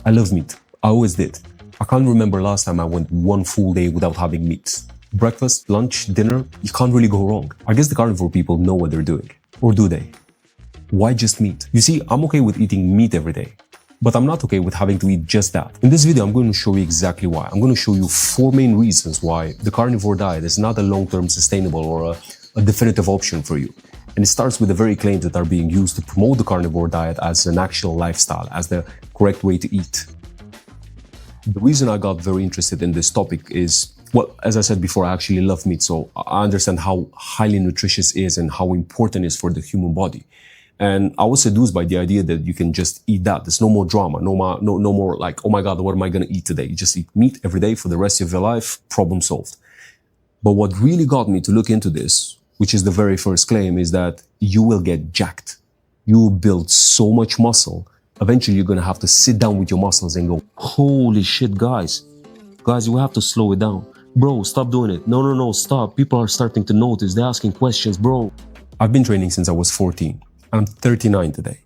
I love meat. I always did. I can't remember last time I went one full day without having meat. Breakfast, lunch, dinner, you can't really go wrong. I guess the carnivore people know what they're doing. Or do they? Why just meat? You see, I'm okay with eating meat every day, but I'm not okay with having to eat just that. In this video, I'm going to show you exactly why. I'm going to show you 4 main reasons why the carnivore diet is not a long-term sustainable or a definitive option for you. And it starts with the very claims that are being used to promote the carnivore diet as an actual lifestyle, as the correct way to eat. The reason I got very interested in this topic is, well, as I said before, I actually love meat, so I understand how highly nutritious it is and how important it is for the human body. And I was seduced by the idea that you can just eat that. There's no more drama, no more like, oh my God, what am I going to eat today? You just eat meat every day for the rest of your life, problem solved. But what really got me to look into this, which is the very first claim, is that you will get jacked. You will build so much muscle. Eventually, you're going to have to sit down with your muscles and go, holy shit, guys, you have to slow it down. Bro, stop doing it. No, stop. People are starting to notice. They're asking questions, bro. I've been training since I was 14. I'm 39 today.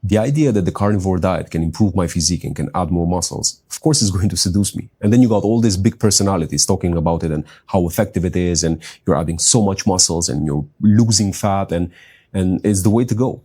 The idea that the carnivore diet can improve my physique and can add more muscles, of course, is going to seduce me. And then you got all these big personalities talking about it and how effective it is, and you're adding so much muscles and you're losing fat, and it's the way to go.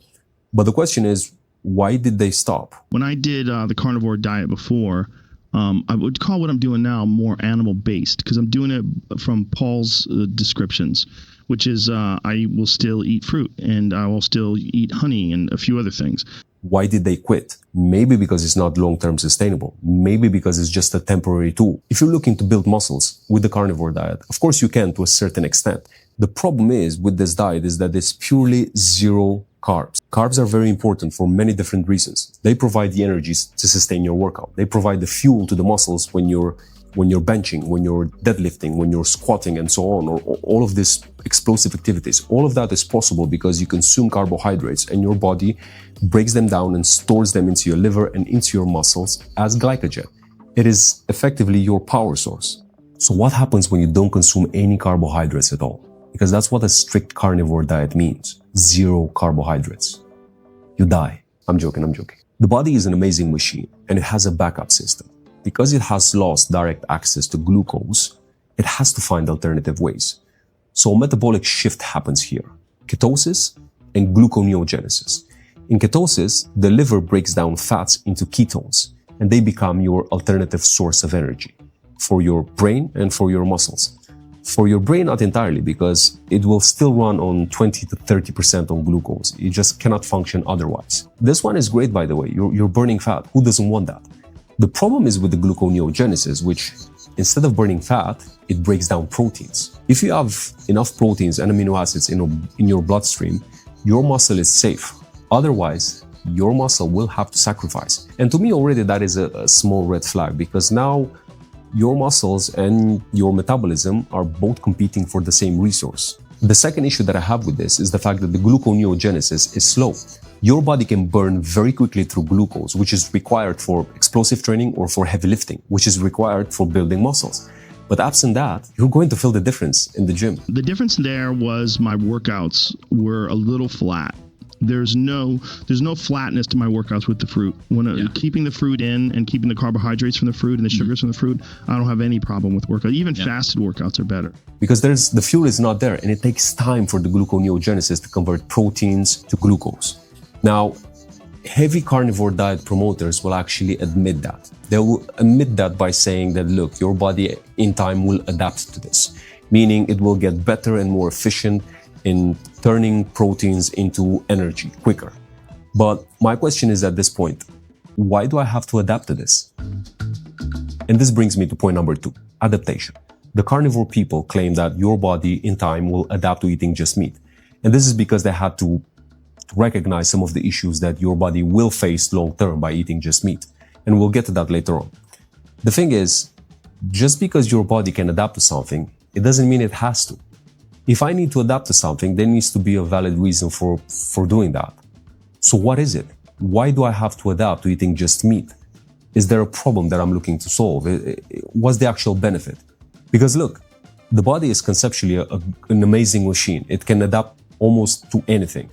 But the question is, why did they stop? When I did the carnivore diet before, I would call what I'm doing now more animal-based, because I'm doing it from Paul's descriptions, which is I will still eat fruit and I will still eat honey and a few other things. Why did they quit? Maybe because it's not long-term sustainable. Maybe because it's just a temporary tool. If you're looking to build muscles with the carnivore diet, of course you can to a certain extent. The problem is with this diet is that it's purely zero carbs. Carbs are very important for many different reasons. They provide the energies to sustain your workout. They provide the fuel to the muscles when you're benching, when you're deadlifting, when you're squatting and so on, or all of these explosive activities. All of that is possible because you consume carbohydrates and your body breaks them down and stores them into your liver and into your muscles as glycogen. It is effectively your power source. So what happens when you don't consume any carbohydrates at all? Because that's what a strict carnivore diet means. 0 carbohydrates. You die. I'm joking. The body is an amazing machine and it has a backup system. Because it has lost direct access to glucose, it has to find alternative ways. So a metabolic shift happens here. Ketosis and gluconeogenesis. In ketosis, the liver breaks down fats into ketones, and they become your alternative source of energy for your brain and for your muscles. For your brain, not entirely, because it will still run on 20 to 30% on glucose. You just cannot function otherwise. This one is great, by the way. You're burning fat. Who doesn't want that? The problem is with the gluconeogenesis, which instead of burning fat, it breaks down proteins. If you have enough proteins and amino acids in your bloodstream, your muscle is safe. Otherwise, your muscle will have to sacrifice. And to me, already that is a small red flag, because now your muscles and your metabolism are both competing for the same resource. The second issue that I have with this is the fact that the gluconeogenesis is slow. Your body can burn very quickly through glucose, which is required for explosive training or for heavy lifting, which is required for building muscles. But absent that, you're going to feel the difference in the gym. The difference there was my workouts were a little flat. There's no flatness to my workouts with the fruit. Keeping the fruit in and keeping the carbohydrates from the fruit and the sugars from the fruit, I don't have any problem with workout. Even fasted workouts are better. Because the fuel is not there, and it takes time for the gluconeogenesis to convert proteins to glucose. Now, heavy carnivore diet promoters will actually admit that. They will admit that by saying that, look, your body in time will adapt to this, meaning it will get better and more efficient in turning proteins into energy quicker. But my question is at this point, why do I have to adapt to this? And this brings me to point number 2, adaptation. The carnivore people claim that your body in time will adapt to eating just meat. And this is because they had to recognize some of the issues that your body will face long-term by eating just meat. And we'll get to that later on. The thing is, just because your body can adapt to something, it doesn't mean it has to. If I need to adapt to something, there needs to be a valid reason for doing that. So what is it? Why do I have to adapt to eating just meat? Is there a problem that I'm looking to solve? What's the actual benefit? Because look, the body is conceptually an amazing machine. It can adapt almost to anything.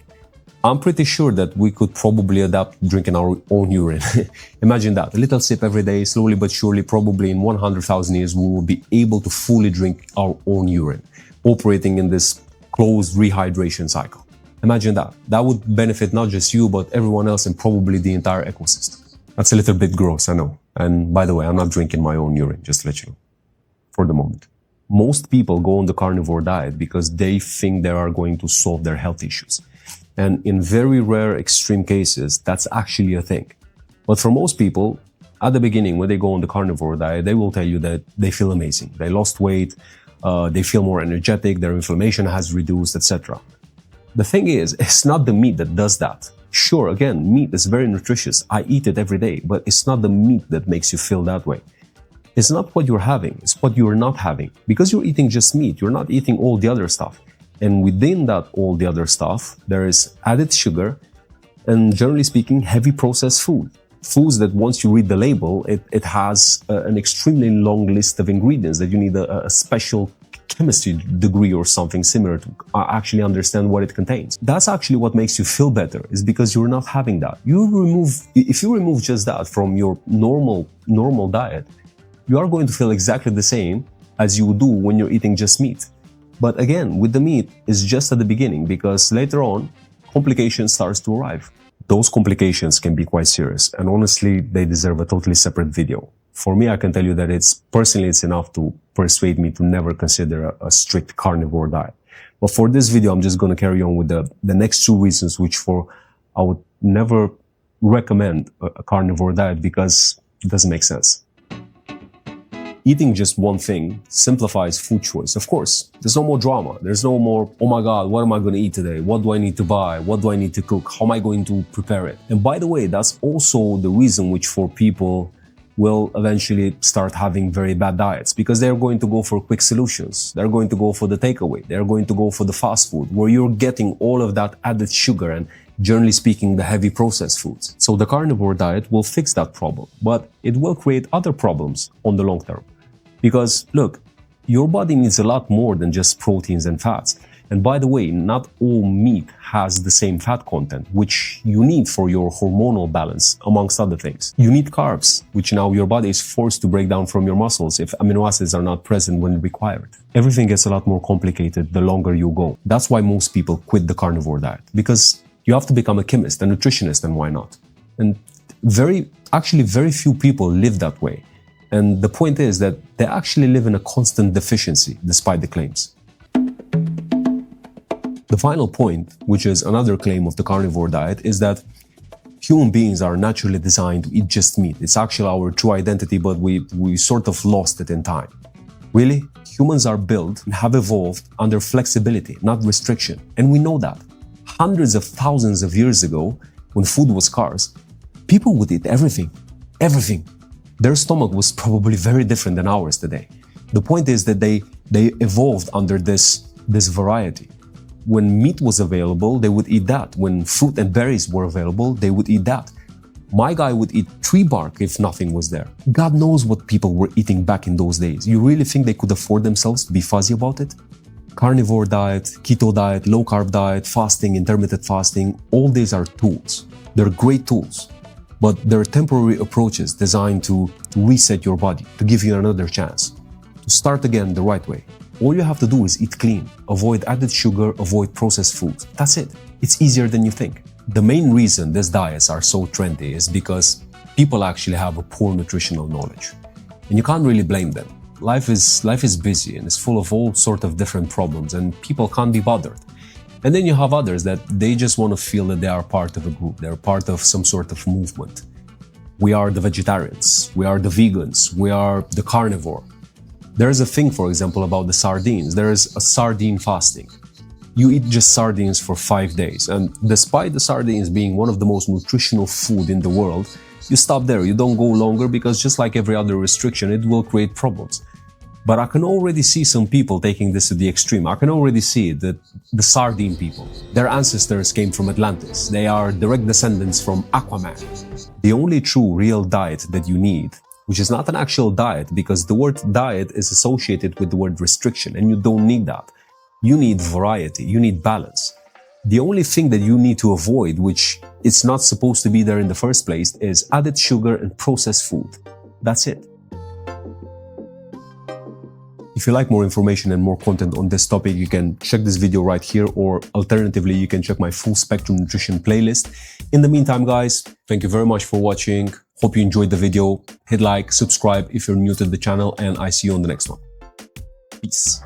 I'm pretty sure that we could probably adapt drinking our own urine. Imagine that, a little sip every day, slowly but surely, probably in 100,000 years, we will be able to fully drink our own urine, operating in this closed rehydration cycle. Imagine that. That would benefit not just you, but everyone else and probably the entire ecosystem. That's a little bit gross, I know. And by the way, I'm not drinking my own urine, just to let you know, for the moment. Most people go on the carnivore diet because they think they are going to solve their health issues. And in very rare extreme cases, that's actually a thing. But for most people, at the beginning, when they go on the carnivore diet, they will tell you that they feel amazing. They lost weight, they feel more energetic, their inflammation has reduced, etc. The thing is, it's not the meat that does that. Sure, again, meat is very nutritious. I eat it every day, but it's not the meat that makes you feel that way. It's not what you're having, it's what you're not having. Because you're eating just meat, you're not eating all the other stuff. And within that, all the other stuff, there is added sugar and, generally speaking, heavy processed food. Foods that once you read the label, it has an extremely long list of ingredients that you need a special chemistry degree or something similar to actually understand what it contains. That's actually what makes you feel better, is because you're not having that. If you remove just that from your normal diet, you are going to feel exactly the same as you do when you're eating just meat. But again, with the meat, it's just at the beginning, because later on, complications starts to arrive. Those complications can be quite serious, and honestly, they deserve a totally separate video. For me, I can tell you that it's enough to persuade me to never consider a strict carnivore diet. But for this video, I'm just going to carry on with the next two reasons, I would never recommend a carnivore diet, because it doesn't make sense. Eating just one thing simplifies food choice. Of course, there's no more drama. There's no more, oh my God, what am I going to eat today? What do I need to buy? What do I need to cook? How am I going to prepare it? And by the way, that's also the reason which for people will eventually start having very bad diets, because they're going to go for quick solutions. They're going to go for the takeaway. They're going to go for the fast food, where you're getting all of that added sugar and, generally speaking, the heavy processed foods. So the carnivore diet will fix that problem, but it will create other problems on the long term. Because look, your body needs a lot more than just proteins and fats. And by the way, not all meat has the same fat content, which you need for your hormonal balance, amongst other things. You need carbs, which now your body is forced to break down from your muscles if amino acids are not present when required. Everything gets a lot more complicated the longer you go. That's why most people quit the carnivore diet, because you have to become a chemist, a nutritionist, and why not? And very few people live that way. And the point is that they actually live in a constant deficiency, despite the claims. The final point, which is another claim of the carnivore diet, is that human beings are naturally designed to eat just meat. It's actually our true identity, but we sort of lost it in time. Really? Humans are built and have evolved under flexibility, not restriction. And we know that. Hundreds of thousands of years ago, when food was scarce, people would eat everything. Everything. Their stomach was probably very different than ours today. The point is that they evolved under this variety. When meat was available, they would eat that. When fruit and berries were available, they would eat that. My guy would eat tree bark if nothing was there. God knows what people were eating back in those days. You really think they could afford themselves to be fuzzy about it? Carnivore diet, keto diet, low carb diet, fasting, intermittent fasting, all these are tools. They're great tools. But they're temporary approaches designed to reset your body, to give you another chance, to start again the right way. All you have to do is eat clean, avoid added sugar, avoid processed foods. That's it. It's easier than you think. The main reason these diets are so trendy is because people actually have a poor nutritional knowledge. And you can't really blame them. Life is busy and it's full of all sorts of different problems, and people can't be bothered. And then you have others that they just want to feel that they are part of a group, they're part of some sort of movement. We are the vegetarians, we are the vegans, we are the carnivore. There's a thing, for example, about the sardines. There is a sardine fasting. You eat just sardines for 5 days, and despite the sardines being one of the most nutritional food in the world, you stop there, you don't go longer, because just like every other restriction, it will create problems. But I can already see some people taking this to the extreme. I can already see that the Sardine people, their ancestors came from Atlantis. They are direct descendants from Aquaman. The only true real diet that you need, which is not an actual diet, because the word diet is associated with the word restriction, and you don't need that. You need variety, you need balance. The only thing that you need to avoid, which it's not supposed to be there in the first place, is added sugar and processed food. That's it. If you like more information and more content on this topic, you can check this video right here, or alternatively, you can check my full Spectrum Nutrition playlist. In the meantime, guys, thank you very much for watching. Hope you enjoyed the video. Hit like, subscribe if you're new to the channel, and I see you on the next one. Peace.